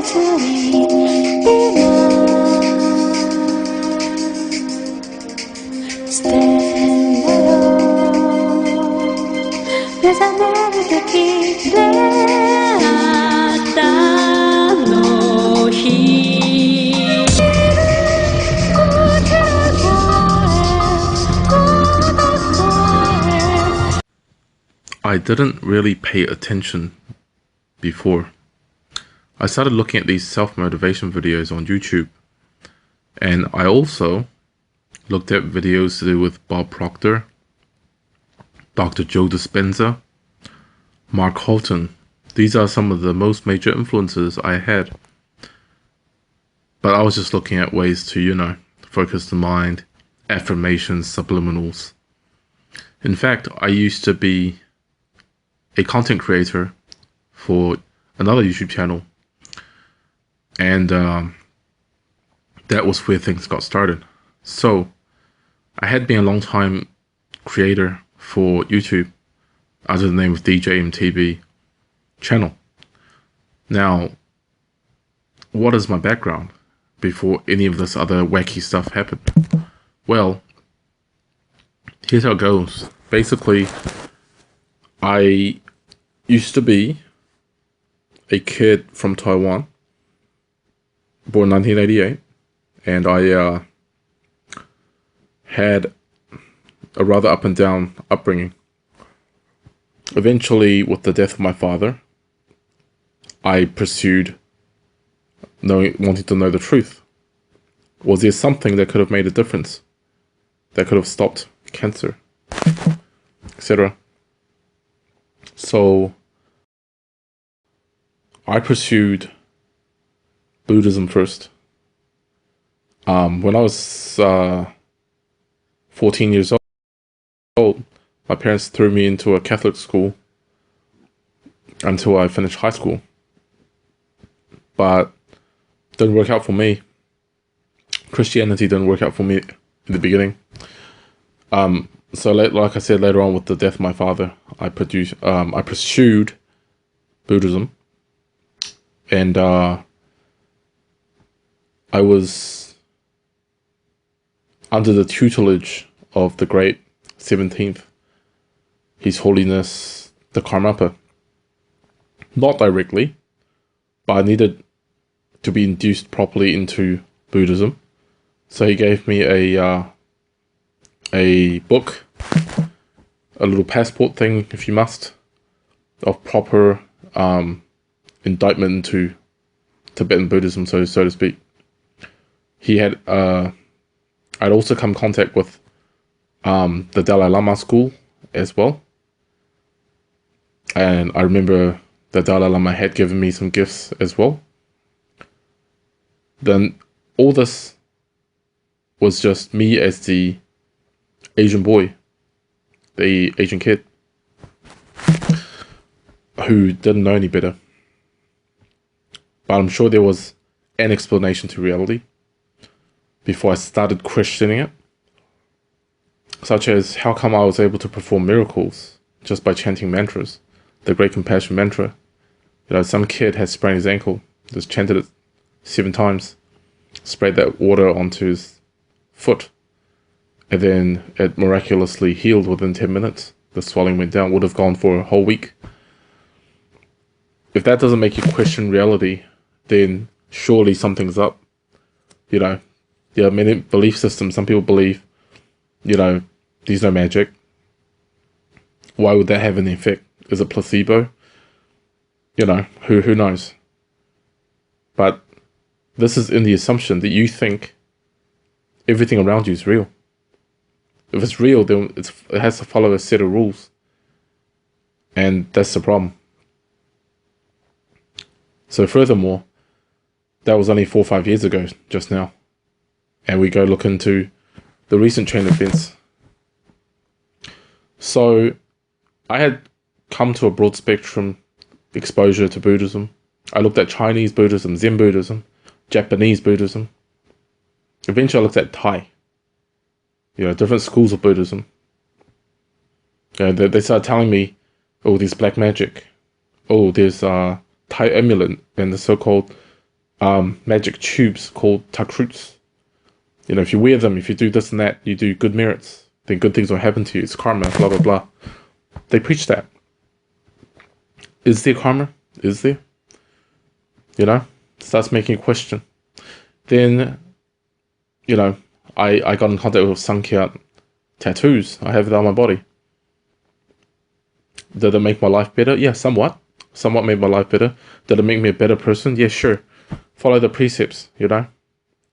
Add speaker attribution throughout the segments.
Speaker 1: I didn't really pay attention before. I started looking at these self-motivation videos on YouTube, and I also looked at videos to do with Bob Proctor, Dr. Joe Dispenza, Mark Holton. These are some of the most major influences I had. But I was just looking at ways to, focus the mind, affirmations, subliminals. In fact, I used to be a content creator for another YouTube channel, and that was where things got started. So I had been a long time creator for YouTube under the name of DJ MTV channel. Now, what is my background before any of this other wacky stuff happened? Well, here's how it goes. Basically, I used to be a kid from Taiwan, born 1988, and I had a rather up and down upbringing. Eventually, with the death of my father, I pursued wanting to know the truth. Was there something that could have made a difference, that could have stopped cancer, etc.? So I pursued Buddhism first. When I was 14 years old, my parents threw me into a Catholic school until I finished high school. But it didn't work out for me. Christianity didn't work out for me in the beginning. So like I said, later on with the death of my father, I pursued Buddhism, and I was under the tutelage of the great 17th, His Holiness the Karmapa. Not directly, but I needed to be induced properly into Buddhism. So he gave me a book, a little passport thing, if you must, of proper indictment into Tibetan Buddhism, so to speak. He had, I'd also come in contact with the Dalai Lama school as well. And I remember the Dalai Lama had given me some gifts as well. Then all this was just me as the Asian boy, the Asian kid, who didn't know any better. But I'm sure there was an explanation to reality before I started questioning it. Such as, how come I was able to perform miracles just by chanting mantras? The Great Compassion Mantra. Some kid has sprained his ankle, just chanted it 7 times, sprayed that water onto his foot, and then it miraculously healed within 10 minutes. The swelling went down. Would have gone for a whole week. If that doesn't make you question reality, then surely something's up. Many belief systems. Some people believe, there's no magic. Why would that have an effect? Is it placebo? Who knows? But this is in the assumption that you think everything around you is real. If it's real, then it has to follow a set of rules. And that's the problem. So furthermore, that was only 4 or 5 years ago, just now. And we go look into the recent chain of events. So I had come to a broad spectrum exposure to Buddhism. I looked at Chinese Buddhism, Zen Buddhism, Japanese Buddhism. Eventually I looked at Thai. Different schools of Buddhism. They started telling me, oh, there's black magic. Oh, there's Thai amulet and the so-called magic tubes called takruts. You know, if you wear them, if you do this and that, you do good merits, then good things will happen to you. It's karma, blah, blah, blah. They preach that. Is there karma? Is there? You know, starts making a question. Then, you know, I got in contact with Sankhya tattoos. I have it on my body. Did it make my life better? Yeah, somewhat. Somewhat made my life better. Did it make me a better person? Yeah, sure. Follow the precepts, you know?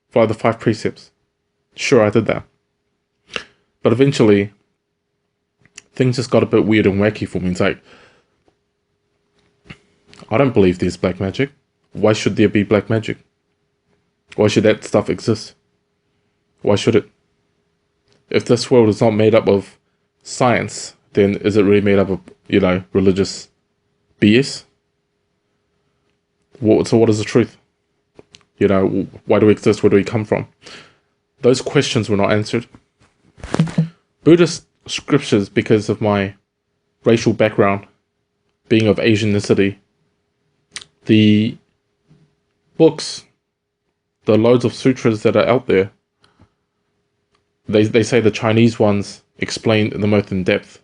Speaker 1: Follow the 5 precepts. Sure, I did that. But eventually, things just got a bit weird and wacky for me. It's like, I don't believe there's black magic. Why should there be black magic? Why should that stuff exist? Why should it? If this world is not made up of science, then is it really made up of, you know, religious BS? So what is the truth? You know, why do we exist? Where do we come from? Those questions were not answered. Buddhist scriptures, because of my racial background, being of Asian ethnicity, the books, the loads of sutras that are out there, they say the Chinese ones explain the most in depth.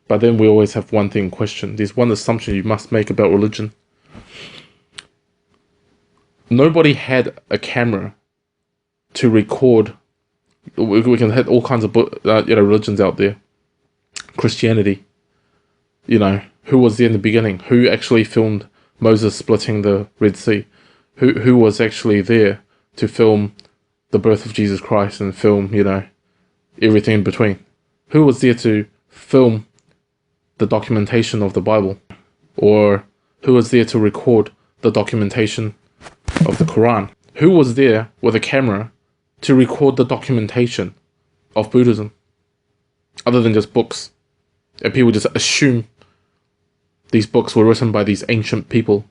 Speaker 1: But then we always have one thing in question. There's one assumption you must make about religion. Nobody had a camera to record. We can have all kinds of religions out there. Christianity. You know, who was there in the beginning? Who actually filmed Moses splitting the Red Sea? Who was actually there to film the birth of Jesus Christ and film, you know, everything in between? Who was there to film the documentation of the Bible? Or who was there to record the documentation of the Quran? Who was there with a camera to record the documentation of Buddhism? Other than just books. And people just assume these books were written by these ancient people,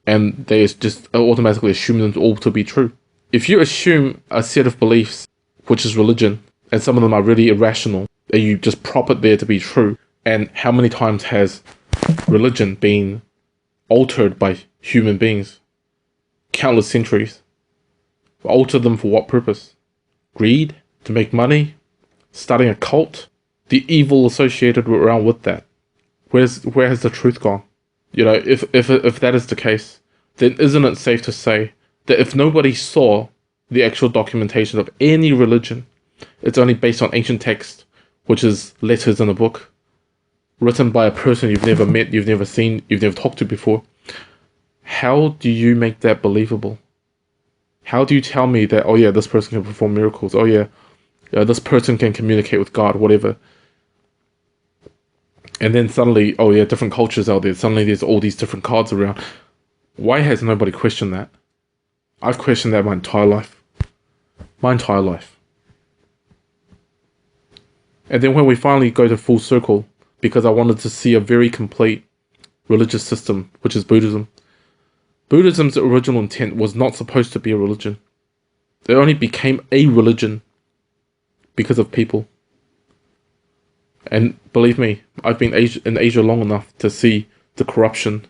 Speaker 1: and they just automatically assume them all to be true. If you assume a set of beliefs, which is religion, and some of them are really irrational, and you just prop it there to be true, and how many times has religion been altered by human beings? Countless centuries. Alter them for what purpose? Greed? To make money? Starting a cult? The evil associated around with that. Where has the truth gone? You know, if that is the case, then isn't it safe to say that if nobody saw the actual documentation of any religion, it's only based on ancient text, which is letters in a book, written by a person you've never met, you've never seen, you've never talked to before? How do you make that believable? How do you tell me that, oh yeah, this person can perform miracles, oh yeah, this person can communicate with God, whatever, and then suddenly, oh yeah, different cultures out there, suddenly there's all these different cards around? Why has nobody questioned that? I've questioned that my entire life. My entire life. And then when we finally go to full circle, because I wanted to see a very complete religious system, which is Buddhism. Buddhism's original intent was not supposed to be a religion. It only became a religion because of people. And believe me, I've been in Asia long enough to see the corruption,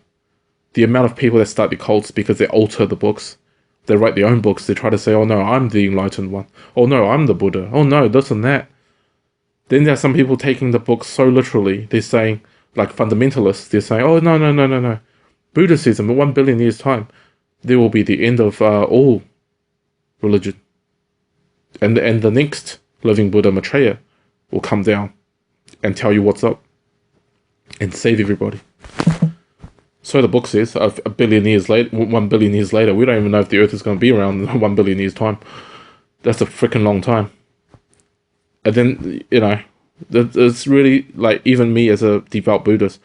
Speaker 1: the amount of people that start the cults because they alter the books. They write their own books. They try to say, oh no, I'm the enlightened one. Oh no, I'm the Buddha. Oh no, this and that. Then there are some people taking the book so literally. They're saying, like fundamentalists, they're saying, oh no. Buddhism, in 1 billion years' time, there will be the end of all religion. And the next living Buddha, Maitreya, will come down and tell you what's up and save everybody. So the book says, a billion years later, 1 billion years later, we don't even know if the Earth is going to be around in 1 billion years' time. That's a freaking long time. And then, you know, it's really, like, even me as a devout Buddhist,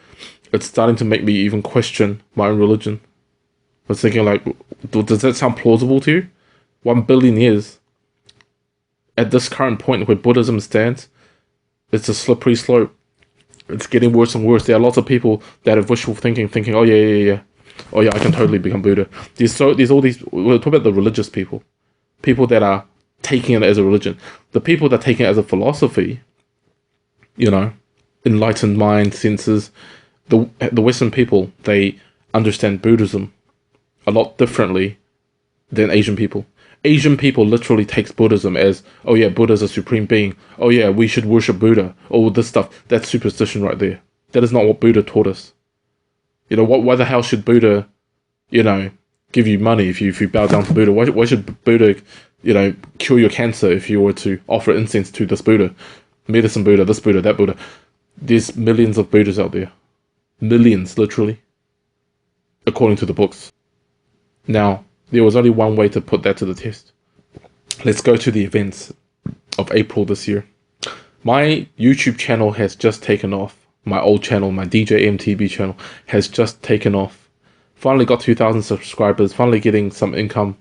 Speaker 1: it's starting to make me even question my own religion. I was thinking, like, does that sound plausible to you? 1 billion years. At this current point where Buddhism stands, it's a slippery slope. It's getting worse and worse. There are lots of people that have wishful thinking, oh yeah. Oh yeah, I can totally become Buddha. There's all these, we'll talk about the religious people. People that are taking it as a religion. The people that are taking it as a philosophy, you know, enlightened mind, senses, the Western people, they understand Buddhism a lot differently than Asian people. Asian people literally takes Buddhism as, oh yeah, Buddha's a supreme being. Oh yeah, we should worship Buddha. All this stuff. That's superstition right there. That is not what Buddha taught us. Why the hell should Buddha, give you money if you bow down to Buddha? Why should Buddha, cure your cancer if you were to offer incense to this Buddha? Medicine Buddha, this Buddha, that Buddha. There's millions of Buddhas out there. Millions, literally. According to the books. Now, there was only one way to put that to the test. Let's go to the events of April this year. My YouTube channel has just taken off. My old channel, my DJ MTB channel, has just taken off. Finally got 2,000 subscribers. Finally getting some income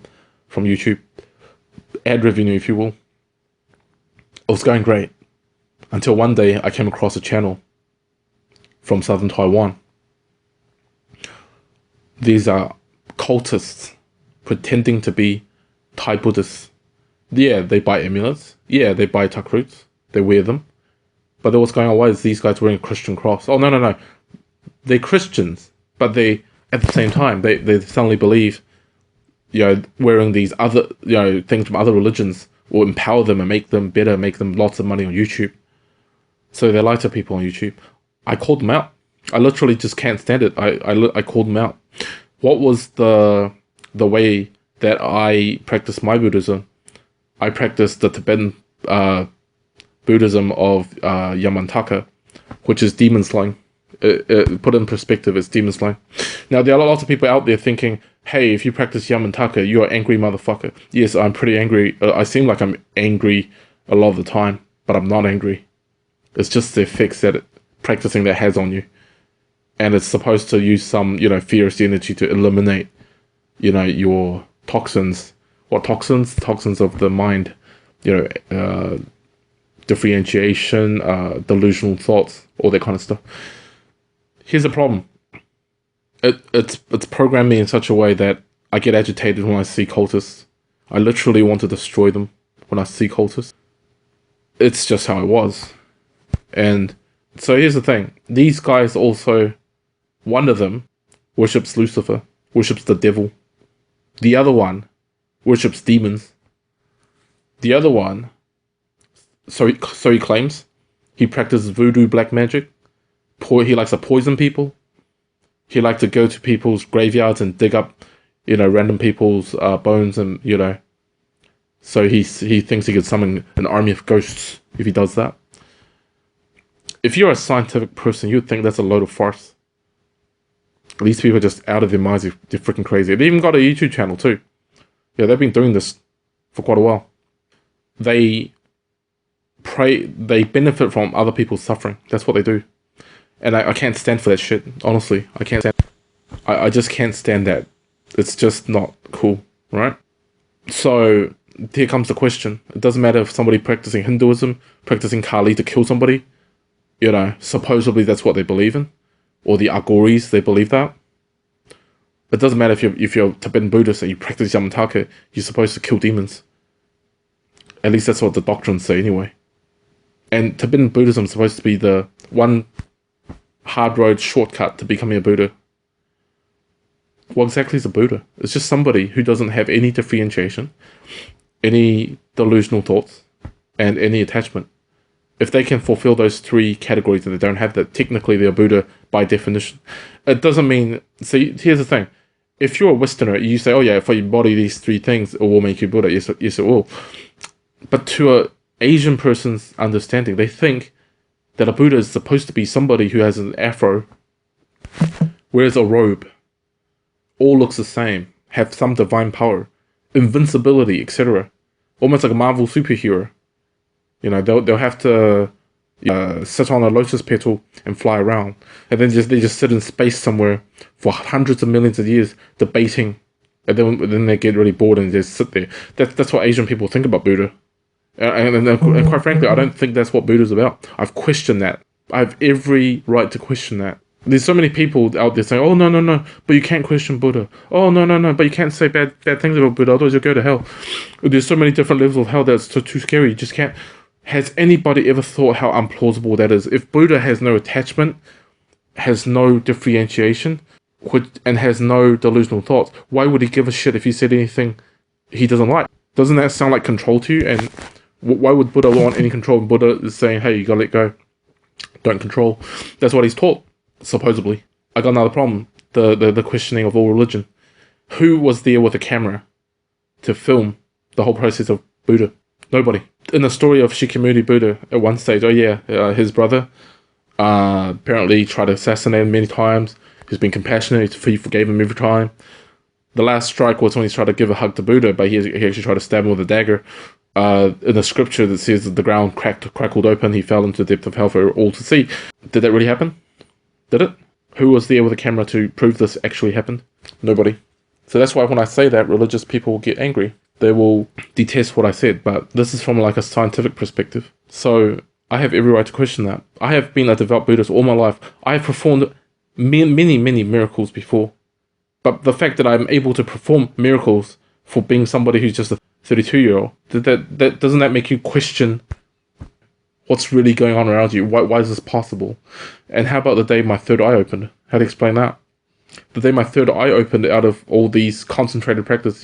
Speaker 1: from YouTube. Ad revenue, if you will. It was going great. Until one day I came across a channel from southern Taiwan. These are cultists pretending to be Thai Buddhists. Yeah, they buy amulets. Yeah, they buy tuckroots. They wear them. But then what's going on? Why is these guys wearing a Christian cross? Oh, no. They're Christians. But they, at the same time, they suddenly believe, wearing these other, things from other religions will empower them and make them better, make them lots of money on YouTube. So they lie to people on YouTube. I called them out. I literally just can't stand it. I called them out. What was the way that I practice my Buddhism? I practice the Tibetan Buddhism of Yamantaka, which is demon slaying. Put in perspective, it's demon slaying. Now, there are lots of people out there thinking, hey, if you practice Yamantaka, you're an angry motherfucker. Yes, I'm pretty angry. I seem like I'm angry a lot of the time, but I'm not angry. It's just the effects that practicing that has on you. And it's supposed to use some, fierce energy to eliminate, your toxins. What toxins? Toxins of the mind. Differentiation, delusional thoughts, all that kind of stuff. Here's the problem. It's programmed me in such a way that I get agitated when I see cultists. I literally want to destroy them when I see cultists. It's just how it was. And so here's the thing. These guys also, one of them worships Lucifer, worships the devil. The other one worships demons. The other one, so he claims, he practices voodoo black magic. He likes to poison people. He likes to go to people's graveyards and dig up, random people's bones and, So he thinks he could summon an army of ghosts if he does that. If you're a scientific person, you'd think that's a load of farce. These people are just out of their minds. They're freaking crazy. They even got a YouTube channel too. Yeah, they've been doing this for quite a while. They benefit from other people's suffering. That's what they do. And I can't stand for that shit. Honestly, I can't stand. I just can't stand that. It's just not cool, right? So here comes the question. It doesn't matter if somebody practicing Hinduism, practicing Kali to kill somebody. Supposedly that's what they believe in. Or the Agoris, they believe that. It doesn't matter if you're Tibetan Buddhist and you practice Yamantaka, you're supposed to kill demons. At least that's what the doctrines say anyway. And Tibetan Buddhism is supposed to be the one hard road shortcut to becoming a Buddha. What exactly is a Buddha? It's just somebody who doesn't have any differentiation, any delusional thoughts, and any attachment. If they can fulfill those three categories and they don't have that, technically they're Buddha by definition. It doesn't mean... See, here's the thing. If you're a Westerner, you say, oh yeah, if you embody these three things, it will make you Buddha. Yes, it will. But to an Asian person's understanding, they think that a Buddha is supposed to be somebody who has an afro, wears a robe, all looks the same, have some divine power, invincibility, etc. Almost like a Marvel superhero. They'll have to sit on a lotus petal and fly around, and then they just sit in space somewhere for hundreds of millions of years debating, and then they get really bored and just sit there. That's what Asian people think about Buddha, and quite frankly, I don't think that's what Buddha's about. I've questioned that. I have every right to question that. There's so many people out there saying, oh, no, but you can't question Buddha. Oh, no, but you can't say bad things about Buddha, otherwise you'll go to hell. There's so many different levels of hell that's too scary. You just can't. Has anybody ever thought how implausible that is? If Buddha has no attachment, has no differentiation, and has no delusional thoughts, why would he give a shit if you said anything he doesn't like? Doesn't that sound like control to you? And why would Buddha want any control? Buddha is saying, hey, you gotta let go. Don't control. That's what he's taught, supposedly. I got another problem. The questioning of all religion. Who was there with a camera to film the whole process of Buddha? Nobody. In the story of Shakyamuni Buddha, at one stage, his brother apparently tried to assassinate him many times. He's been compassionate. He forgave him every time. The last strike was when he tried to give a hug to Buddha, but he actually tried to stab him with a dagger. In the scripture that says that the ground crackled open, he fell into the depth of hell for all to see. Did that really happen? Did it? Who was there with a camera to prove this actually happened? Nobody. So that's why when I say that, religious people will get angry. They will detest what I said, but this is from like a scientific perspective. So I have every right to question that. I have been a devout Buddhist all my life. I have performed many miracles before. But the fact that I'm able to perform miracles for being somebody who's just a 32-year-old, that doesn't that make you question what's really going on around you? Why is this possible? And how about the day my third eye opened? How to explain that? The day my third eye opened out of all these concentrated practices.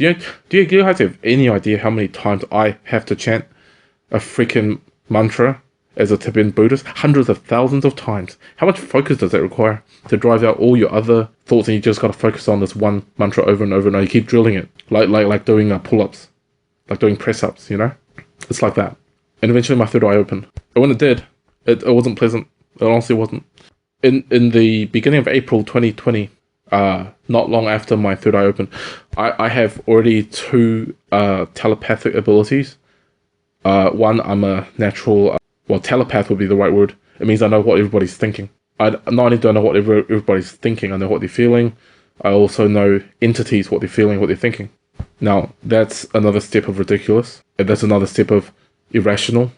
Speaker 1: Do you guys have any idea how many times I have to chant a freaking mantra as a Tibetan Buddhist? Hundreds of thousands of times. How much focus does that require to drive out all your other thoughts, and you just got to focus on this one mantra over and over and over. You keep drilling it, like doing pull-ups, like doing press-ups, you know? It's like that. And eventually my third eye opened. And when it did, it wasn't pleasant. It honestly wasn't. In the beginning of April 2020, not long after my third eye opened, I have already 2 telepathic abilities. One, I'm a natural, telepath would be the right word. It means I know what everybody's thinking. I not only do I know what everybody's thinking, I know what they're feeling. I also know entities, what they're feeling, what they're thinking. Now, that's another step of ridiculous. And that's another step of irrational.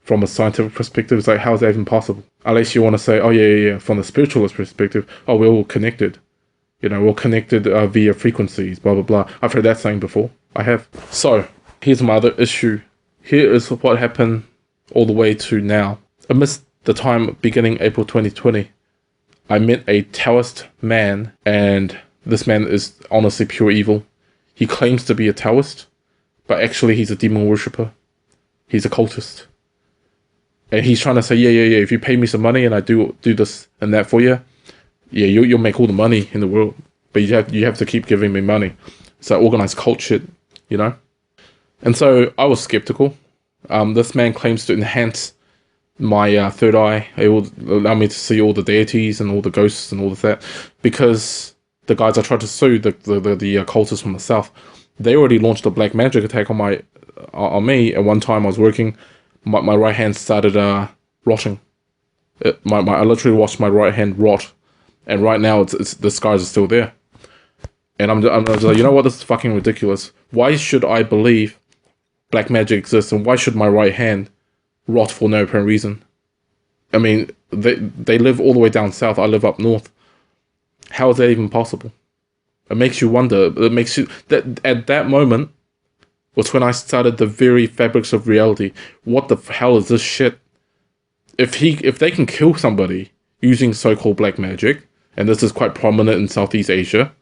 Speaker 1: From a scientific perspective, it's like, how is that even possible? Unless you want to say, oh yeah, from the spiritualist perspective, oh, we're all connected. You know, we're all connected via frequencies, blah, blah, blah. I've heard that saying before. I have. So, here's my other issue. Here is what happened all the way to now. Amidst the time beginning April 2020, I met a Taoist man, and this man is honestly pure evil. He claims to be a Taoist, but actually he's a demon worshipper. He's a cultist. And he's trying to say, yeah, if you pay me some money and I do this and that for you, yeah, you'll make all the money in the world. But you have to keep giving me money. It's like organized cult shit, you know? And so I was skeptical. This man claims to enhance my third eye. It will allow me to see all the deities and all the ghosts and all of that. Because the guys I tried to sue, the cultists from the south, they already launched a black magic attack on me. At one time I was working, my right hand started rotting. I literally watched my right hand rot, and right now it's the scars are still there. And I'm just like, you know what? This is fucking ridiculous. Why should I believe black magic exists, and why should my right hand rot for no apparent reason? I mean, they live all the way down south. I live up north. How is that even possible? It makes you wonder. It makes you that at that moment was when I started the very fabrics of reality. What the hell is this shit? If they can kill somebody using so-called black magic, and this is quite prominent in Southeast Asia,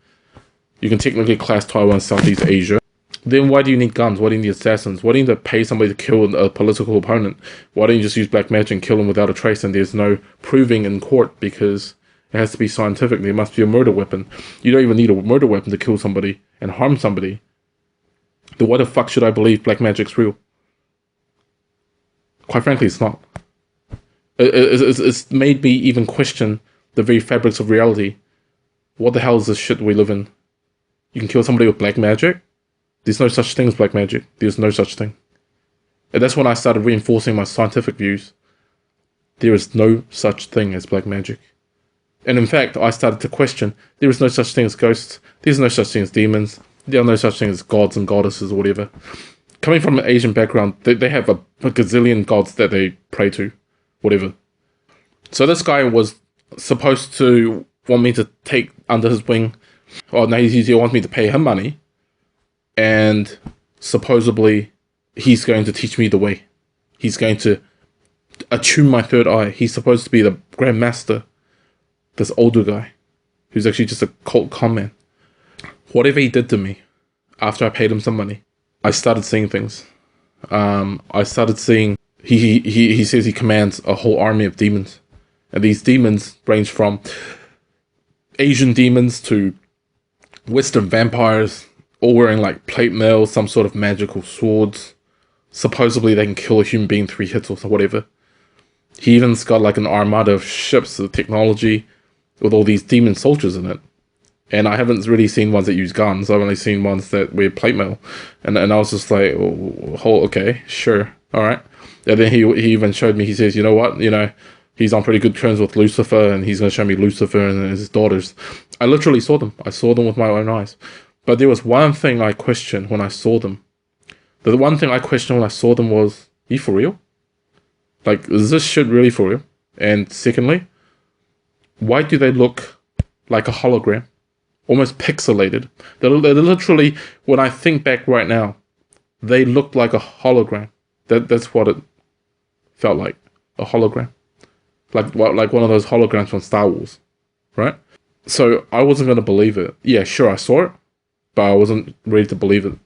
Speaker 1: you can technically class Taiwan as Southeast Asia, then why do you need guns? Why do you need assassins? Why do you need to pay somebody to kill a political opponent? Why don't you just use black magic and kill them without a trace, and there's no proving in court because it has to be scientific? There must be a murder weapon. You don't even need a murder weapon to kill somebody and harm somebody. Then why the fuck should I believe black magic's real? Quite frankly, it's not. It's made me even question the very fabrics of reality. What the hell is this shit we live in? You can kill somebody with black magic? There's no such thing as black magic. There's no such thing. And that's when I started reinforcing my scientific views. There is no such thing as black magic. And in fact, I started to question, there is no such thing as ghosts. There's no such thing as demons. There are no such thing as gods and goddesses or whatever. Coming from an Asian background, they have a gazillion gods that they pray to. Whatever. So this guy was supposed to want me to take under his wing. Oh, no, he wants me to pay him money. And supposedly, he's going to teach me the way. He's going to attune my third eye. He's supposed to be the Grand Master. This older guy. who's actually just a cult con man. Whatever he did to me, after I paid him some money, I started seeing things. I started seeing, he says he commands a whole army of demons. And these demons range from Asian demons to Western vampires, all wearing like plate mail, some sort of magical swords. Supposedly they can kill a human being in 3 hits or whatever. He even's got like an armada of ships with technology with all these demon soldiers in it. And I haven't really seen ones that use guns. I've only seen ones that wear plate mail. And I was just like, oh, okay, sure, all right. And then he even showed me, he says, you know what, he's on pretty good terms with Lucifer, and he's going to show me Lucifer and his daughters. I literally saw them. I saw them with my own eyes. But there was one thing I questioned when I saw them. The one thing I questioned when I saw them was, are you for real? Like, is this shit really for real? And secondly, why do they look like a hologram? Almost pixelated. They're literally, when I think back right now, they looked like a hologram. That's what it felt like. A hologram. Like one of those holograms from Star Wars. Right? So I wasn't going to believe it. Yeah, sure, I saw it, but I wasn't ready to believe it.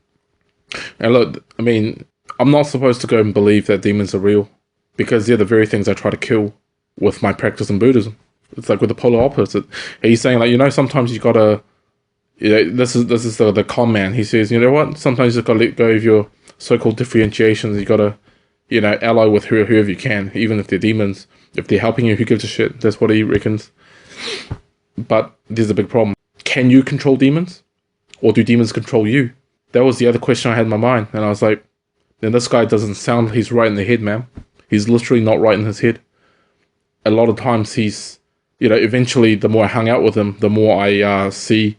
Speaker 1: And look, I mean, I'm not supposed to go and believe that demons are real, because they're the very things I try to kill with my practice in Buddhism. It's like with the polar opposite. He's saying, like, sometimes you gotta, this is the con man. He says, you know what? Sometimes you just gotta let go of your so-called differentiations. You gotta, ally with whoever you can, even if they're demons. If they're helping you, who gives a shit? That's what he reckons. But there's a big problem. Can you control demons? Or do demons control you? That was the other question I had in my mind. And I was like, then this guy doesn't sound he's right in the head, man. He's literally not right in his head. A lot of times he's, eventually the more I hung out with him, the more I see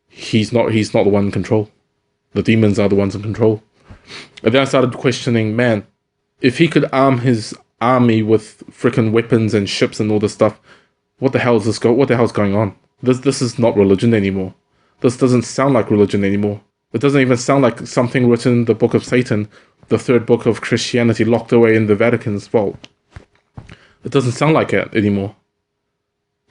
Speaker 1: he's not the one in control. The demons are the ones in control. And then I started questioning, man, if he could arm his army with freaking weapons and ships and all this stuff, what the hell is this what the hell's going on? This is not religion anymore. This doesn't sound like religion anymore. It doesn't even sound like something written in the Book of Satan, the 3rd book of Christianity locked away in the Vatican's vault. It doesn't sound like it anymore.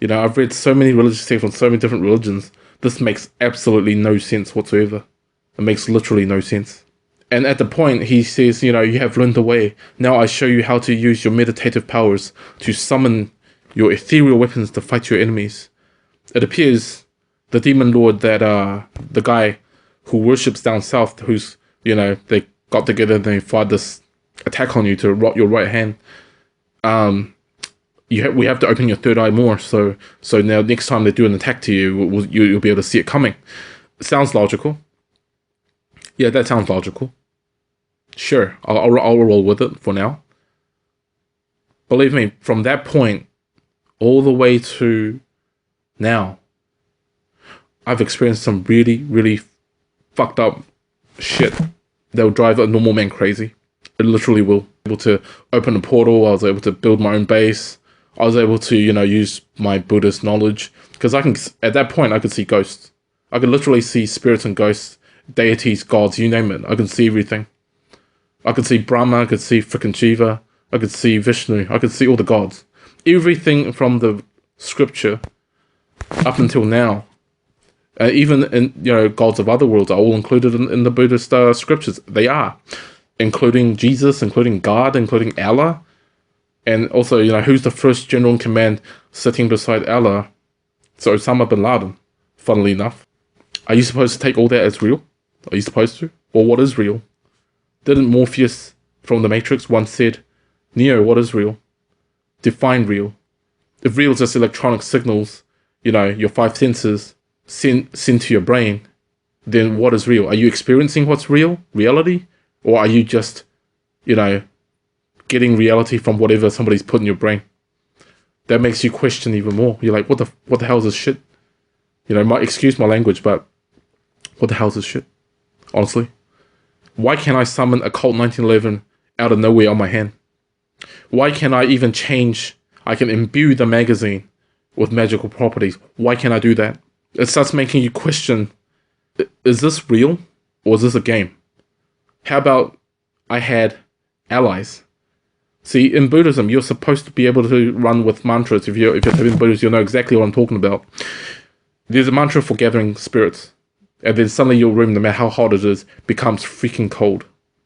Speaker 1: I've read so many religious texts on so many different religions. This makes absolutely no sense whatsoever. It makes literally no sense. And at the point, he says, you have learned the way. Now I show you how to use your meditative powers to summon your ethereal weapons to fight your enemies. It appears the demon lord that, the guy who worships down south, who's, they got together and they fired this attack on you to rot your right hand. We have to open your third eye more, so now next time they do an attack to you, you'll be able to see it coming. It sounds logical. Yeah, that sounds logical. Sure, I'll roll with it for now. Believe me, from that point all the way to now, I've experienced some really, really fucked up shit that will drive a normal man crazy. It literally will. Able to open a portal. I was able to build my own base. I was able to, use my Buddhist knowledge, because at that point I could see ghosts. I could literally see spirits and ghosts, deities, gods, you name it. I could see everything. I could see Brahma, I could see frickin' Shiva, I could see Vishnu, I could see all the gods. Everything from the scripture up until now, even in, gods of other worlds are all included in the Buddhist scriptures. They are, including Jesus, including God, including Allah. And also, who's the first general in command sitting beside Allah? So Osama bin Laden, funnily enough. Are you supposed to take all that as real? Are you supposed to? Or what is real? Didn't Morpheus from the Matrix once said, Neo, what is real? Define real. If real is just electronic signals, your 5 senses sent to your brain, then what is real? Are you experiencing what's real? Reality? Or are you just, getting reality from whatever somebody's put in your brain? That makes you question even more. You're like, what the hell is this shit? Excuse my language, but what the hell is this shit? Honestly. Why can't I summon a Cult 1911 out of nowhere on my hand? Why can't I even change? I can imbue the magazine with magical properties. Why can't I do that? It starts making you question, is this real or is this a game? How about I had allies? See, in Buddhism, you're supposed to be able to run with mantras. If you're in Buddhism, you'll know exactly what I'm talking about. There's a mantra for gathering spirits. And then suddenly your room, no matter how hot it is, becomes freaking cold.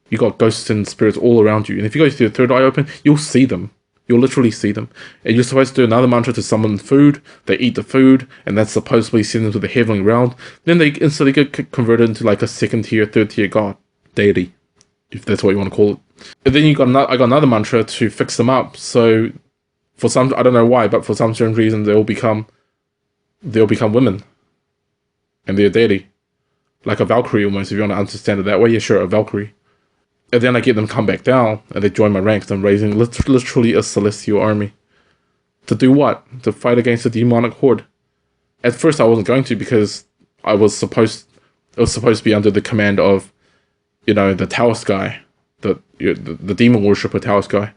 Speaker 1: You got ghosts and spirits all around you. And if you go with your third eye open, you'll see them. You'll literally see them. And you're supposed to do another mantra to summon food. They eat the food, and that's supposedly send them to the heavenly realm. Then they instantly get converted into like a second tier, third tier god. Deity. If that's what you want to call it. And then I got another mantra to fix them up. So for some, I don't know why, but for some certain reason, they'll become women. And they're a deity. Like a Valkyrie almost, if you want to understand it that way. Yeah, sure, a Valkyrie. And then I get them come back down, and they join my ranks. I'm raising literally a celestial army. To do what? To fight against the demonic horde. At first I wasn't going to, because it was supposed to be under the command of, the Taoist guy. The demon worshipper Taoist guy.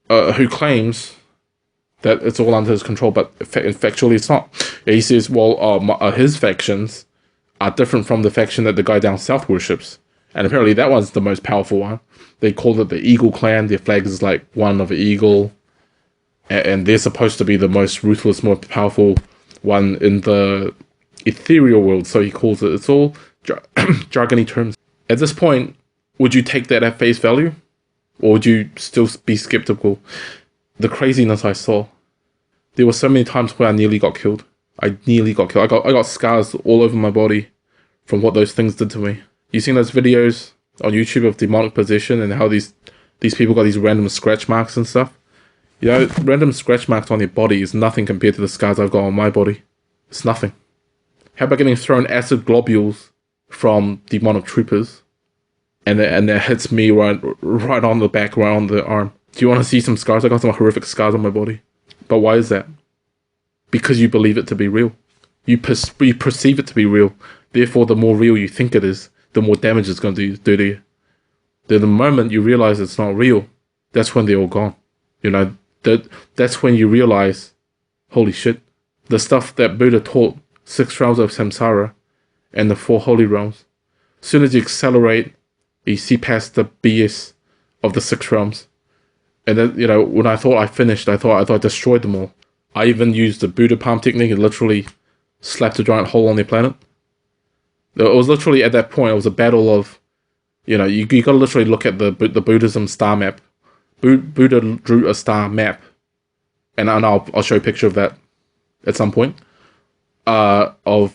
Speaker 1: Who claims that it's all under his control, but factually it's not. He says, well, his factions are different from the faction that the guy down south worships. And apparently that one's the most powerful one. They call it the Eagle Clan. Their flag is like one of an eagle. And they're supposed to be the most ruthless, more powerful one in the ethereal world. So he calls it. It's all jargony terms. At this point, would you take that at face value? Or would you still be skeptical? The craziness I saw. There were so many times where I nearly got killed. I got scars all over my body from what those things did to me. You seen those videos on YouTube of demonic possession and how these people got these random scratch marks and stuff? Random scratch marks on their body is nothing compared to the scars I've got on my body. It's nothing. How about getting thrown acid globules from demonic troopers, and that hits me right on the back, right on the arm? Do you want to see some scars? I got some horrific scars on my body. But why is that? Because you believe it to be real. You perceive it to be real. Therefore, the more real you think it is, the more damage it's going to do to you. Then the moment you realize it's not real, that's when they're all gone. That's when you realize, holy shit, the stuff that Buddha taught, 6 realms of samsara, and the 4 holy realms. As soon as you accelerate, you see past the BS of the 6 realms. And then, when I thought I finished, I thought I destroyed them all. I even used the Buddha palm technique and literally slapped a giant hole on their planet. It was literally at that point, it was a battle of, you gotta literally look at the Buddhism star map. Buddha drew a star map. And I'll show you a picture of that at some point. Of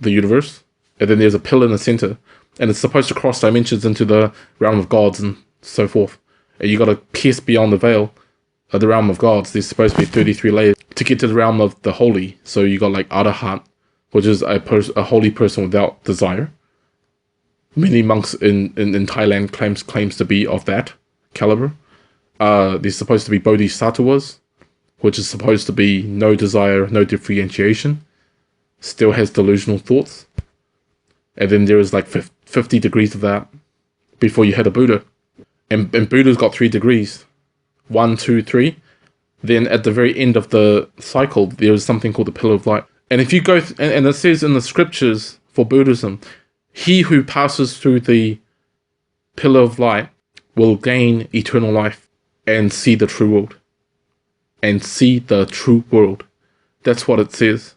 Speaker 1: the universe. And then there's a pillar in the center. And it's supposed to cross dimensions into the realm of gods and so forth. And you gotta pierce beyond the veil of the realm of gods. There's supposed to be 33 layers to get to the realm of the holy. So you got like Arahant, which is a holy person without desire. Many monks in Thailand claims to be of that caliber. There's supposed to be Bodhisattvas, which is supposed to be no desire, no differentiation. Still has delusional thoughts. And then there is like 50 degrees of that before you hit a Buddha. And Buddha's got 3 degrees. 1, 2, 3. Then at the very end of the cycle, there is something called the Pillar of Light. And if you go, and it says in the scriptures for Buddhism, he who passes through the Pillar of Light will gain eternal life and see the true world. And see the true world. That's what it says.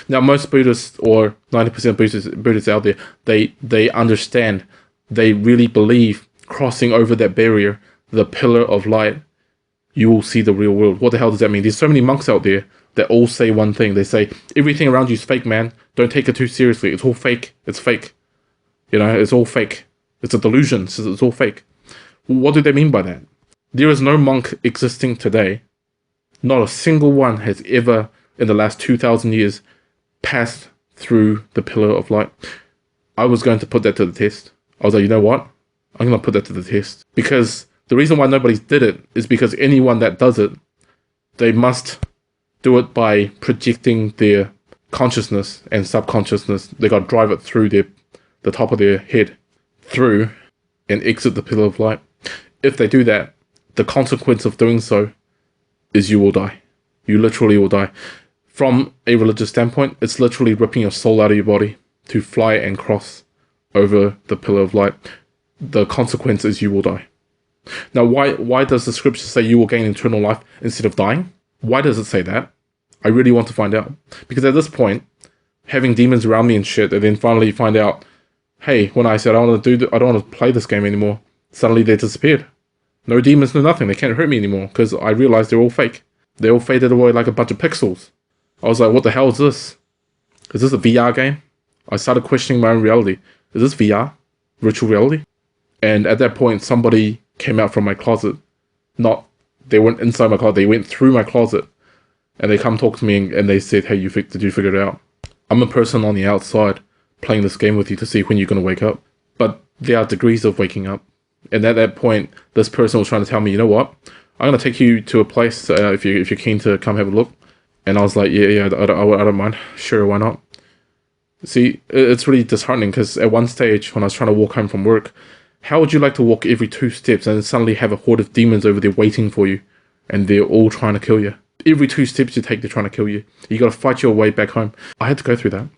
Speaker 1: Now, most Buddhists, or 90% of Buddhists out there, they understand, they really believe, crossing over that barrier, the Pillar of Light, you will see the real world. What the hell does that mean? There's so many monks out there that all say one thing. They say, everything around you is fake, man. Don't take it too seriously. It's all fake. It's fake. It's all fake. It's a delusion. It's all fake. What do they mean by that? There is no monk existing today. Not a single one has ever, in the last 2,000 years, passed through the Pillar of Light. I was going to put that to the test. I was like, you know what? I'm going to put that to the test. Because the reason why nobody did it is because anyone that does it, they must do it by projecting their consciousness and subconsciousness. They got to drive it through the top of their head, through, and exit the Pillar of Light. If they do that, the consequence of doing so is you will die. You literally will die. From a religious standpoint, it's literally ripping your soul out of your body to fly and cross over the Pillar of Light. The consequence is you will die. Now, why does the scripture say you will gain eternal life instead of dying? Why does it say that? I really want to find out. Because at this point, having demons around me and shit, and then finally find out, hey, when I said I don't want to play this game anymore, suddenly they disappeared. No demons, no nothing. They can't hurt me anymore because I realized they're all fake. They all faded away like a bunch of pixels. I was like, what the hell is this? Is this a VR game? I started questioning my own reality. Is this VR? Virtual reality? And at that point, somebody came out from my closet. They weren't inside my closet, they went through my closet. And they come talk to me and they said, hey, did you figure it out? I'm a person on the outside playing this game with you to see when you're going to wake up. But there are degrees of waking up. And at that point, this person was trying to tell me, you know what? I'm going to take you to a place if you're keen to come have a look. And I was like, yeah, I don't mind. Sure, why not? See, it's really disheartening because at one stage when I was trying to walk home from work, how would you like to walk every 2 steps and suddenly have a horde of demons over there waiting for you and they're all trying to kill you? Every 2 steps you take, they're trying to kill you. You got to fight your way back home. I had to go through that.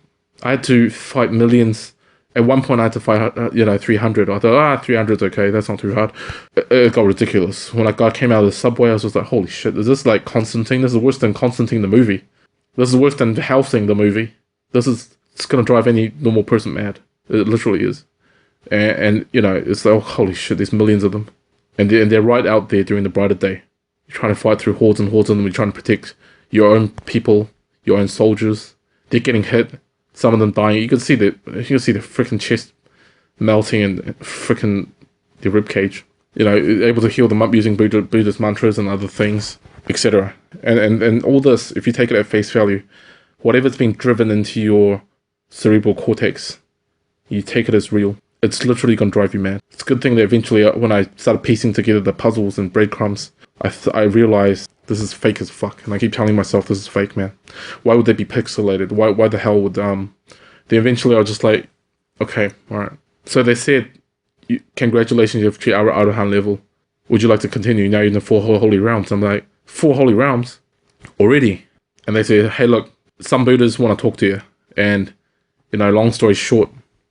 Speaker 1: I had to fight millions. At one point, I had to fight, 300. I thought, 300's okay. That's not too hard. It got ridiculous. When I came out of the subway, I was just like, holy shit, is this like Constantine? This is worse than Constantine the movie. This is worse than Helsing the movie. It's going to drive any normal person mad. It literally is. And it's like, oh, holy shit, there's millions of them. And they're right out there during the brighter day. You're trying to fight through hordes and hordes of them. You're trying to protect your own people, your own soldiers. They're getting hit. Some of them dying. You can see the freaking chest melting and freaking the rib cage. Able to heal them up using Buddhist mantras and other things, etc. And all this, if you take it at face value, whatever's been driven into your cerebral cortex, you take it as real. It's literally going to drive you mad. It's a good thing that eventually, when I started piecing together the puzzles and breadcrumbs, I realized this is fake as fuck. And I keep telling myself this is fake, man. Why would they be pixelated? Why the hell would... Then eventually I was just like, okay, alright. So they said, congratulations, you've reached our Arahant level. Would you like to continue? Now you're in the 4 holy realms. I'm like, 4 holy realms? Already? And they said, hey, look, some Buddhas want to talk to you. And, long story short,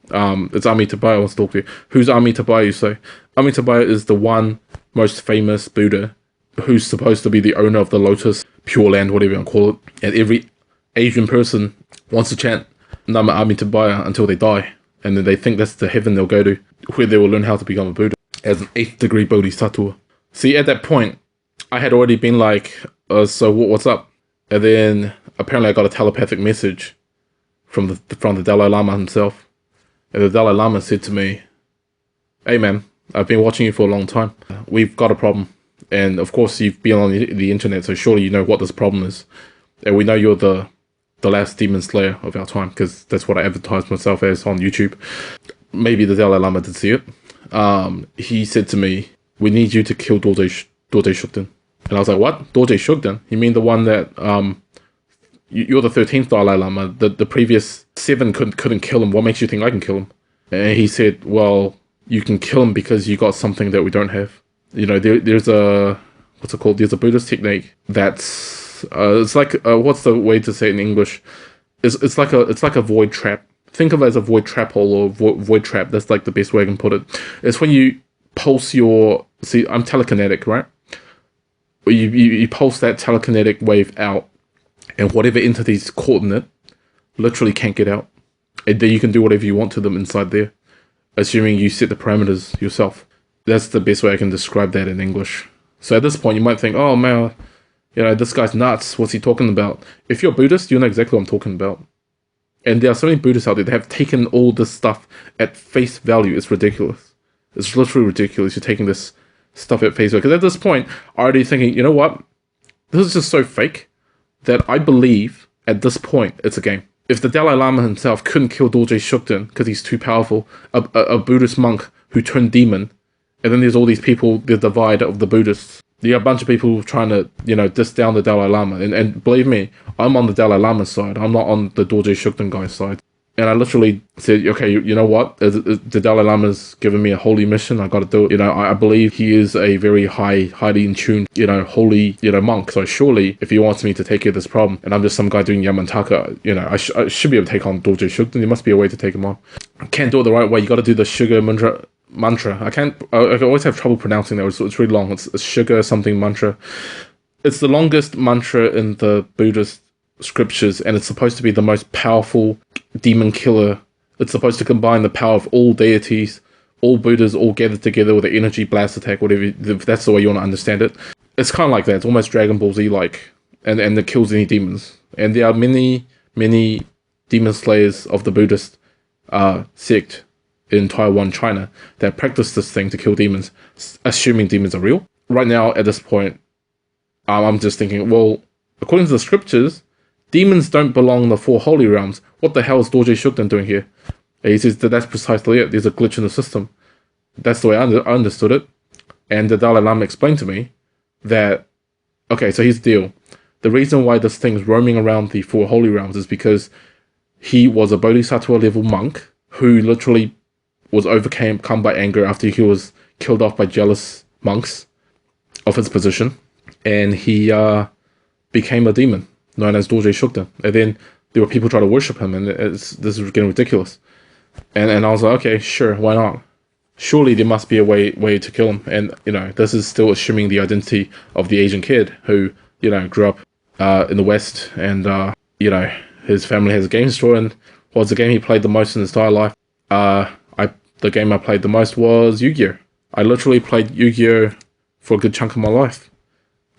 Speaker 1: it's Amitabha wants to talk to you. Who's Amitabha, you say? Amitabha is the one most famous Buddha who's supposed to be the owner of the Lotus, Pure Land, whatever you want to call it. And every Asian person wants to chant Nama Amitabha until they die. And then they think that's the heaven they'll go to, where they will learn how to become a Buddha as an 8th degree Bodhisattva. See, at that point, I had already been like, so what's up? And then apparently I got a telepathic message from the Dalai Lama himself. And the Dalai Lama said to me, hey man, I've been watching you for a long time. We've got a problem. And of course you've been on the internet, so surely you know what this problem is. And we know you're the last demon slayer of our time, because that's what I advertised myself as on YouTube. Maybe the Dalai Lama did see it. He said to me, we need you to kill Dorje Shugden. And I was like, what? Dorje Shugden? You mean the one that... You're the 13th Dalai Lama. The previous 7 couldn't kill him. What makes you think I can kill him? And he said, well, you can kill him because you got something that we don't have. There's a... What's it called? There's a Buddhist technique that's... it's like... what's the way to say it in English? It's like a void trap. Think of it as a void trap hole or void trap. That's like the best way I can put it. It's when you pulse your... See, I'm telekinetic, right? You pulse that telekinetic wave out, and whatever entity's caught in it literally can't get out. And then you can do whatever you want to them inside there, assuming you set the parameters yourself. That's the best way I can describe that in English. So at this point, you might think, oh man, this guy's nuts. What's he talking about? If you're Buddhist, you know exactly what I'm talking about. And there are so many Buddhists out there that have taken all this stuff at face value. It's ridiculous. It's literally ridiculous. You're taking this stuff at face value. Because at this point, I'm already thinking, you know what? This is just so fake that I believe at this point it's a game. If the Dalai Lama himself couldn't kill Dorje Shugden because he's too powerful, a Buddhist monk who turned demon, and then there's all these people, the divide of the Buddhists. There are a bunch of people trying to, diss down the Dalai Lama. And believe me, I'm on the Dalai Lama's side. I'm not on the Dorje Shugden guy's side. And I literally said, okay, you know what? The Dalai Lama's given me a holy mission. I got to do it. I believe he is a very highly in tune, holy, monk. So surely, if he wants me to take care of this problem, and I'm just some guy doing Yamantaka, I should be able to take on Dorje Shugden. There must be a way to take him on. I can't do it the right way. You got to do the sugar mantra. I always have trouble pronouncing that. It's really long. It's sugar something mantra. It's the longest mantra in the Buddhist scriptures, and it's supposed to be the most powerful demon killer. It's supposed to combine the power of all deities, all Buddhas, all gathered together with an energy blast attack, whatever, if that's the way you want to understand it. It's kind of like that. It's almost Dragon Ball Z-like, and it kills any demons. And there are many, many demon slayers of the Buddhist sect in Taiwan, China, that practice this thing to kill demons, assuming demons are real. Right now, at this point, I'm just thinking, well, according to the scriptures, demons don't belong in the four holy realms. What the hell is Dorje Shugden doing here? And he says that that's precisely it. There's a glitch in the system. That's the way I understood it. And the Dalai Lama explained to me that, okay, so here's the deal. The reason why this thing's roaming around the four holy realms is because he was a Bodhisattva level monk who literally was overcome by anger after he was killed off by jealous monks of his position. And he became a demon known as Dorje Shugden. And then there were people trying to worship him, and this is getting ridiculous. And I was like, okay, sure, why not? Surely there must be a way to kill him. And, you know, this is still assuming the identity of the Asian kid who, you know, grew up in the West, and, you know, his family has a game store, and what was the game he played the most in his entire life? The game I played the most was Yu-Gi-Oh! I literally played Yu-Gi-Oh! For a good chunk of my life.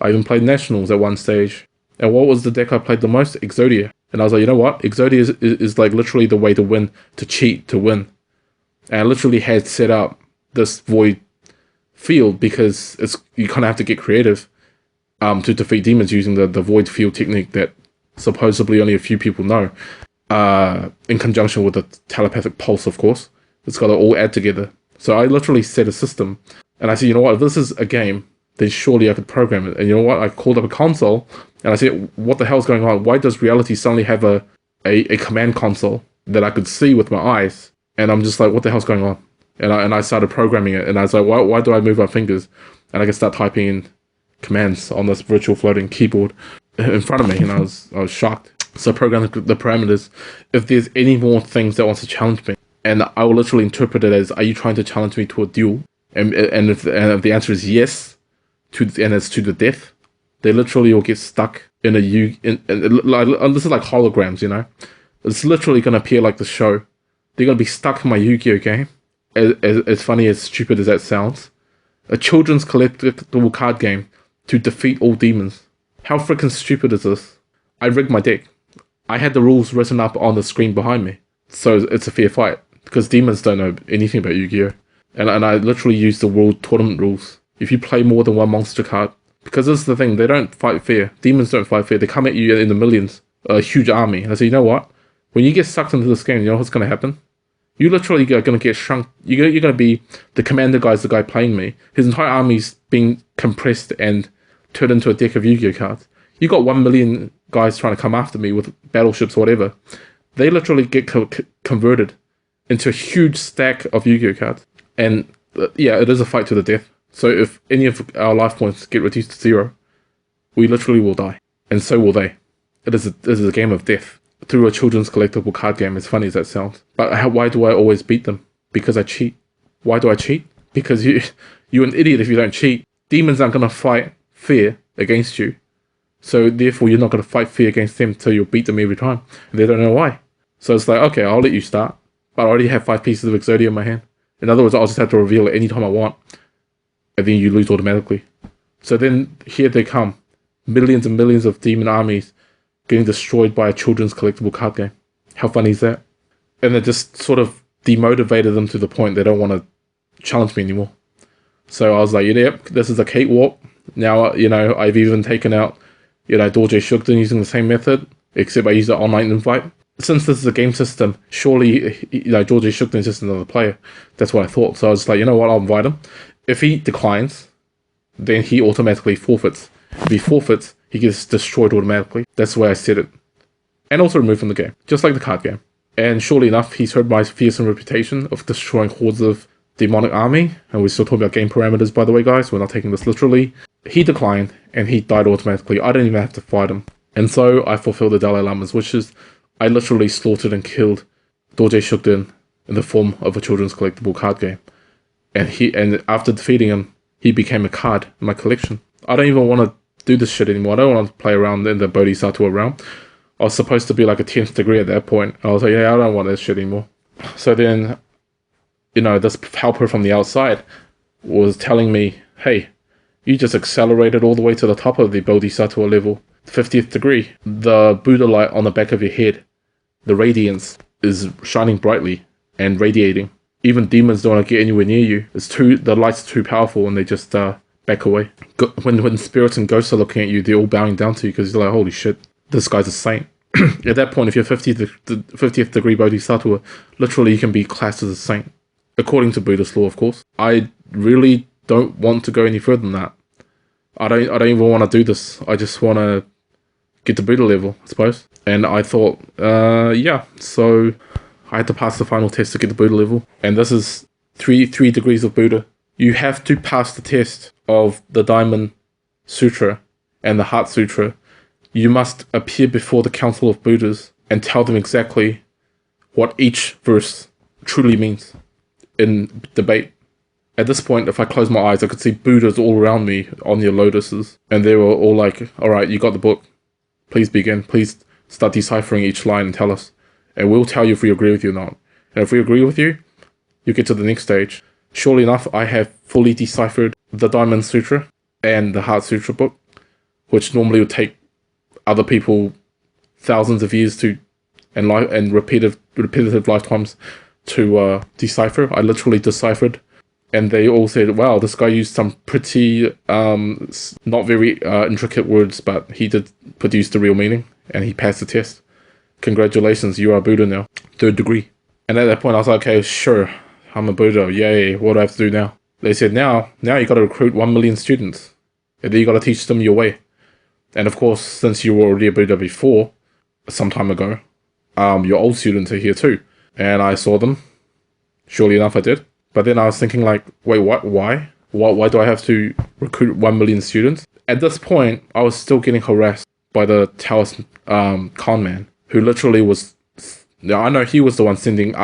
Speaker 1: I even played Nationals at one stage. And what was the deck I played the most? Exodia. And I was like, you know what? Exodia is like literally the way to win, to cheat, to win. And I literally had set up this void field because you kind of have to get creative to defeat demons using the void field technique that supposedly only a few people know. In conjunction with the telepathic pulse, of course. It's got to all add together. So I literally set a system. And I said, you know what? If this is a game, then surely I could program it. And you know what? I called up a console, and I said, what the hell's going on? Why does reality suddenly have a command console that I could see with my eyes? And I'm just like, what the hell's going on? And I started programming it, and I was like, why do I move my fingers? And I can start typing in commands on this virtual floating keyboard in front of me, and I was shocked. So I programmed the parameters. If there's any more things that wants to challenge me, and I will literally interpret it as, are you trying to challenge me to a duel? And if the answer is yes, and it's to the death, they literally will get stuck in this is like holograms, you know? It's literally going to appear like the show. They're going to be stuck in my Yu-Gi-Oh! Game. As funny, as stupid as that sounds. A children's collectible card game to defeat all demons. How freaking stupid is this? I rigged my deck. I had the rules written up on the screen behind me. So it's a fair fight. Because demons don't know anything about Yu-Gi-Oh! And I literally used the world tournament rules. If you play more than one monster card, because this is the thing, they don't fight fair. Demons don't fight fair. They come at you in the millions, a huge army. And I say, you know what? When you get sucked into this game, you know what's going to happen? You literally are going to get shrunk. You're going to be the commander guy's the guy playing me. His entire army's being compressed and turned into a deck of Yu-Gi-Oh! Cards. You got 1 million guys trying to come after me with battleships or whatever. They literally get converted into a huge stack of Yu-Gi-Oh! Cards. And yeah, it is a fight to the death. So if any of our life points get reduced to 0, we literally will die. And so will they. It is a game of death. Through a children's collectible card game, as funny as that sounds. But why do I always beat them? Because I cheat. Why do I cheat? Because you're an idiot if you don't cheat. Demons aren't going to fight fair against you. So therefore you're not going to fight fair against them until you'll beat them every time. And they don't know why. So it's like, okay, I'll let you start. But I already have 5 pieces of Exodia in my hand. In other words, I'll just have to reveal it anytime I want. And then you lose automatically. So then here they come. Millions and millions of demon armies getting destroyed by a children's collectible card game. How funny is that? And it just sort of demotivated them to the point they don't want to challenge me anymore. So I was like, yep, this is a cakewalk. Now, you know, I've even taken out, you know, Dorje Shugden using the same method, except I used an online invite. Since this is a game system, surely, you know, Dorje Shugden is just another player. That's what I thought. So I was like, you know what, I'll invite him. If he declines, then he automatically forfeits. If he forfeits, he gets destroyed automatically. That's the way I set it. And also removed from the game, just like the card game. And surely enough, he's heard my fearsome reputation of destroying hordes of demonic army. And we're still talking about game parameters, by the way, guys. We're not taking this literally. He declined, and he died automatically. I didn't even have to fight him. And so I fulfilled the Dalai Lama's wishes. I literally slaughtered and killed Dorje Shugden in the form of a children's collectible card game. And after defeating him, he became a card in my collection. I don't even want to do this shit anymore. I don't want to play around in the Bodhisattva realm. I was supposed to be like a 10th degree at that point. I was like, yeah, I don't want this shit anymore. So then, this helper from the outside was telling me, hey, you just accelerated all the way to the top of the Bodhisattva level, 50th degree. The Buddha light on the back of your head, the radiance is shining brightly and radiating. Even demons don't want to get anywhere near you. The light's too powerful and they just back away. When spirits and ghosts are looking at you, they're all bowing down to you because you're like, holy shit, this guy's a saint. At that point, if you're 50th degree Bodhisattva, literally you can be classed as a saint. According to Buddhist law, of course. I really don't want to go any further than that. I don't even want to do this. I just want to get to Buddha level, I suppose. And I thought, yeah. So I had to pass the final test to get to Buddha level. And this is three degrees of Buddha. You have to pass the test of the Diamond Sutra and the Heart Sutra. You must appear before the Council of Buddhas and tell them exactly what each verse truly means in debate. At this point, if I close my eyes, I could see Buddhas all around me on their lotuses. And they were all like, alright, you got the book. Please begin. Please start deciphering each line and tell us. And we'll tell you if we agree with you or not. And if we agree with you, you get to the next stage. Surely enough, I have fully deciphered the Diamond Sutra and the Heart Sutra book, which normally would take other people thousands of years to and repetitive lifetimes to decipher. I literally deciphered, and they all said, wow, this guy used some pretty not very intricate words, but he did produce the real meaning, and he passed the test. Congratulations, you are Buddha now. 3rd degree. And at that point I was like, okay, sure, I'm a Buddha, yay, what do I have to do now? They said, now you got to recruit 1 million students, and then you got to teach them your way. And of course, since you were already a Buddha before, some time ago, your old students are here too. And I saw them. Surely enough, I did. But then I was thinking like, wait, what? Why? Why do I have to recruit 1 million students? At this point, I was still getting harassed by the Taoist con man, who literally was... I know he was the one sending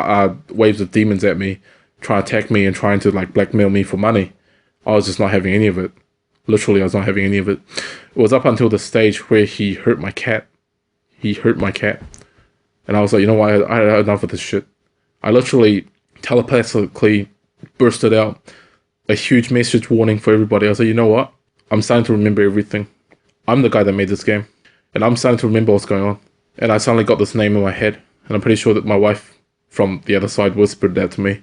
Speaker 1: waves of demons at me, trying to attack me and trying to like blackmail me for money. I was just not having any of it. Literally, I was not having any of it. It was up until the stage where he hurt my cat. He hurt my cat. And I was like, you know what, I had enough of this shit. I literally telepathically bursted out a huge message warning for everybody. I was like, you know what? I'm starting to remember everything. I'm the guy that made this game. And I'm starting to remember what's going on. And I suddenly got this name in my head. And I'm pretty sure that my wife from the other side whispered that to me.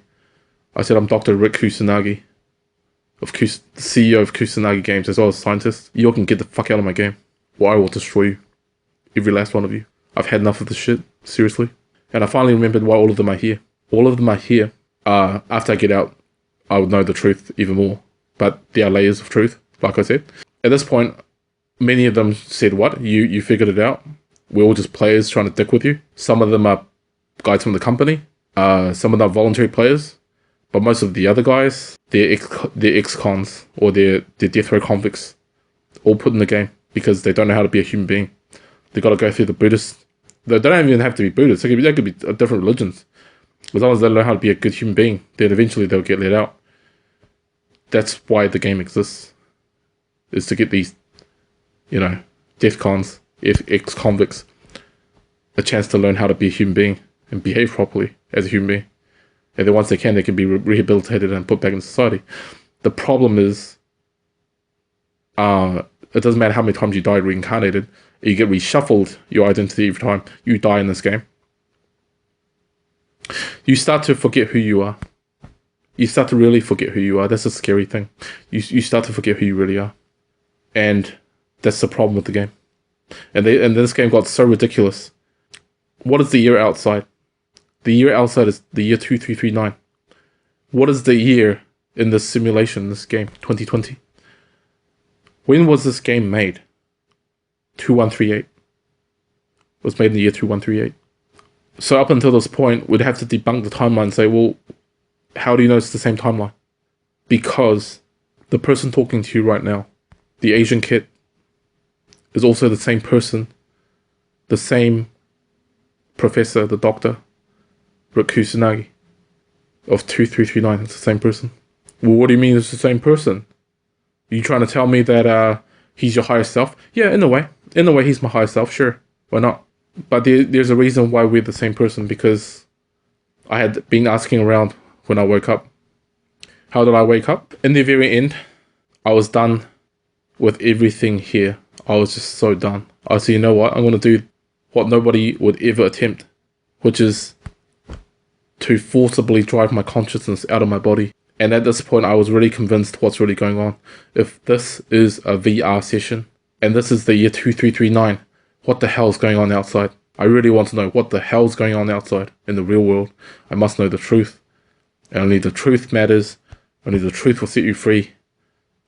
Speaker 1: I said, I'm Dr. Rick Kusanagi, the CEO of Kusanagi Games, as well as scientist. You all can get the fuck out of my game, or I will destroy you. Every last one of you. I've had enough of this shit. Seriously. And I finally remembered why all of them are here. All of them are here. After I get out, I would know the truth even more. But there are layers of truth, like I said. At this point, many of them said, what? You figured it out? We're all just players trying to dick with you. Some of them are guys from the company. Some of them are voluntary players. But most of the other guys, they're ex-cons or they're death row convicts, all put in the game because they don't know how to be a human being. They got to go through the Buddhist. They don't even have to be Buddhists. They could be different religions. As long as they learn how to be a good human being, then eventually they'll get let out. That's why the game exists, is to get these, death cons, ex-convicts, a chance to learn how to be a human being and behave properly as a human being. And then once they can be rehabilitated and put back in society. The problem is, it doesn't matter how many times you die reincarnated, you get reshuffled your identity every time you die in this game. You start to forget who you are. You start to really forget who you are. That's a scary thing. You start to forget who you really are. And that's the problem with the game. And this game got so ridiculous. What is the year outside? The year outside is the year 2339. What is the year in this simulation, this game, 2020? When was this game made? 2138. It was made in the year 2138. So up until this point, we'd have to debunk the timeline and say, well, how do you know it's the same timeline? Because the person talking to you right now, the Asian kid, is also the same person, the same professor, the doctor, Rick Kusanagi of 2339. It's the same person. Well, what do you mean it's the same person? Are you trying to tell me that he's your higher self? Yeah, in a way. In a way, he's my higher self, sure. Why not? But there's a reason why we're the same person, because I had been asking around when I woke up. How did I wake up? In the very end, I was done with everything here. I was just so done. I said, you know what? I'm going to do what nobody would ever attempt, which is to forcibly drive my consciousness out of my body. And at this point, I was really convinced what's really going on. If this is a VR session, and this is the year 2339, what the hell's going on outside? I really want to know what the hell's going on outside in the real world. I must know the truth. And only the truth matters. Only the truth will set you free.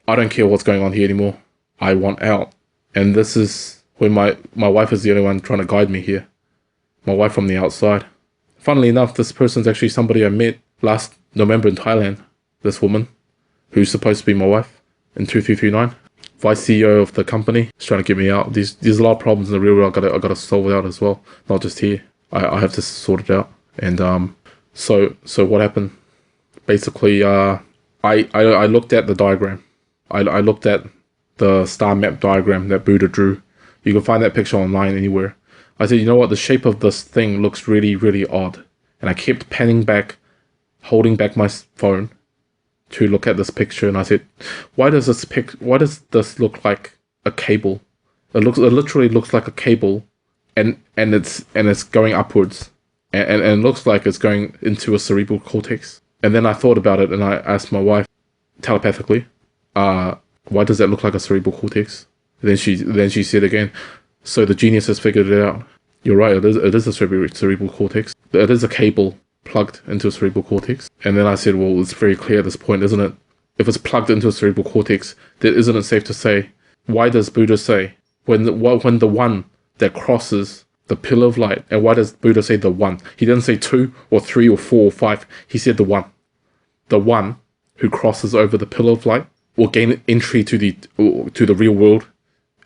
Speaker 1: I don't care what's going on here anymore. I want out. And this is when my wife is the only one trying to guide me here. My wife from the outside. Funnily enough, this person's actually somebody I met last November in Thailand. This woman, who's supposed to be my wife in 2339. Vice CEO of the company is trying to get me out. There's a lot of problems in the real world. I gotta solve it out as well. Not just here. I have to sort it out. And so what happened? Basically, I looked at the diagram. I looked at the star map diagram that Buddha drew. You can find that picture online anywhere. I said, you know what? The shape of this thing looks really, really odd. And I kept panning back, holding back my phone to look at this picture, and I said, why does this look like a cable? It literally looks like a cable, and it's going upwards, and it looks like it's going into a cerebral cortex. And then I thought about it, and I asked my wife telepathically, why does that look like a cerebral cortex? And then she said again, so the genius has figured it out. You're right, it is a cerebral cortex. It is a cable plugged into a cerebral cortex. And then I said, well, it's very clear at this point, isn't it? If it's plugged into a cerebral cortex, then isn't it safe to say, why does Buddha say, when the one that crosses the pillar of light, and why does Buddha say the one? He didn't say 2 or 3 or 4 or 5, he said the one. The one who crosses over the pillar of light will gain entry to the real world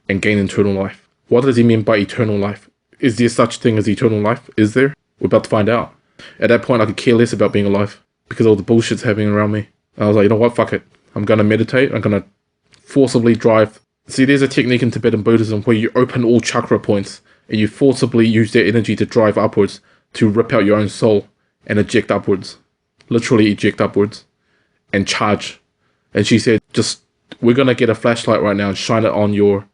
Speaker 1: and gain eternal life. What does he mean by eternal life? Is there such thing as eternal life? Is there? We're about to find out. At that point, I could care less about being alive because all the bullshit's happening around me. And I was like, you know what? Fuck it. I'm going to meditate. I'm going to forcibly drive. See, there's a technique in Tibetan Buddhism where you open all chakra points and you forcibly use their energy to drive upwards to rip out your own soul and eject upwards. Literally eject upwards and charge. And she said, we're going to get a flashlight right now and shine it on your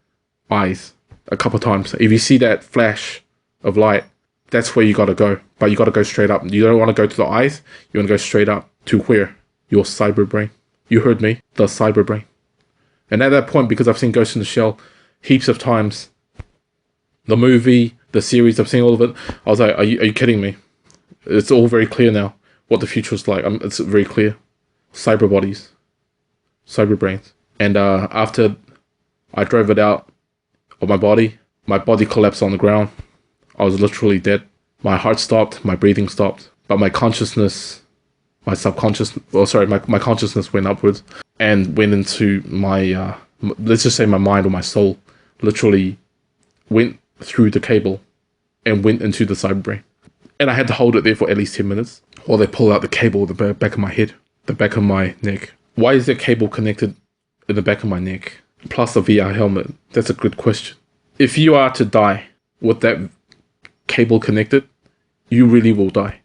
Speaker 1: eyes a couple times. If you see that flash of light, that's where you got to go. But you got to go straight up. You don't want to go to the eyes. You want to go straight up to where? Your cyber brain. You heard me. The cyber brain. And at that point, because I've seen Ghost in the Shell heaps of times, the movie, the series, I've seen all of it, I was like, are you kidding me? It's all very clear now what the future is like. It's very clear. Cyber bodies. Cyber brains. And after I drove it out of my body collapsed on the ground. I was literally dead. My heart stopped, my breathing stopped, but my consciousness, my consciousness went upwards and went into my, let's just say my mind or my soul, literally went through the cable and went into the cyber brain. And I had to hold it there for at least 10 minutes while they pull out the cable at the back of my head, the back of my neck. Why is that cable connected in the back of my neck? Plus a VR helmet? That's a good question. If you are to die with that cable connected, you really will die.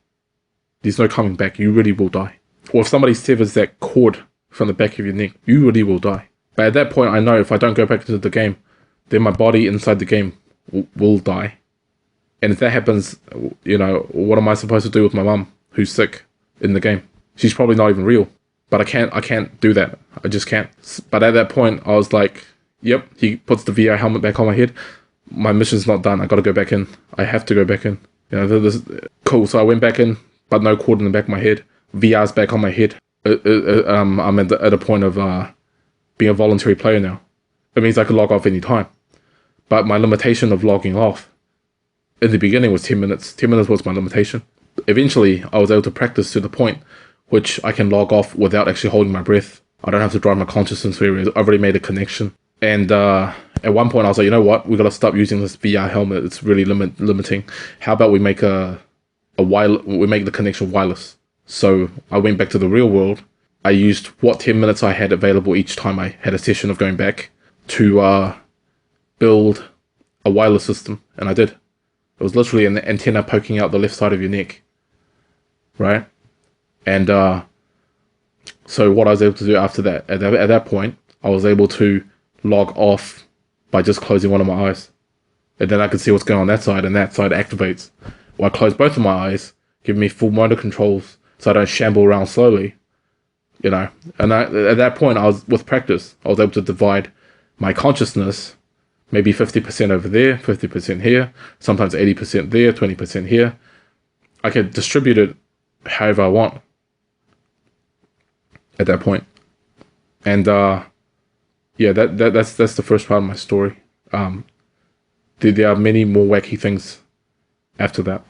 Speaker 1: There's no coming back. You really will die. Or if somebody severs that cord from the back of your neck, you really will die. But at that point, I know if I don't go back into the game, then my body inside the game will die. And if that happens, you know, what am I supposed to do with my mum who's sick in the game? She's probably not even real. But I can't do that. I just can't. But at that point, I was like, yep, he puts the VR helmet back on my head. My mission's not done. I got to go back in. I have to go back in. You know, this cool. So I went back in, but no cord in the back of my head. VR's back on my head. I'm at a point of being a voluntary player now. It means I can log off any time. But my limitation of logging off in the beginning was 10 minutes. 10 minutes was my limitation. Eventually, I was able to practice to the point which I can log off without actually holding my breath. I don't have to drive my consciousness where I've already made a connection. And at one point I was like, you know what? We got to stop using this VR helmet. It's really limiting. How about we make we make the connection wireless? So I went back to the real world. I used what 10 minutes I had available each time I had a session of going back to build a wireless system. And I did. It was literally an antenna poking out the left side of your neck, right? And so what I was able to do after that, at that point, I was able to log off by just closing one of my eyes. And then I could see what's going on that side, and that side activates. Well, I close both of my eyes, giving me full motor controls so I don't shamble around slowly, you know. And at that point, with practice, I was able to divide my consciousness, maybe 50% over there, 50% here, sometimes 80% there, 20% here. I could distribute it however I want at that point. And yeah, that's the first part of my story. There are many more wacky things after that.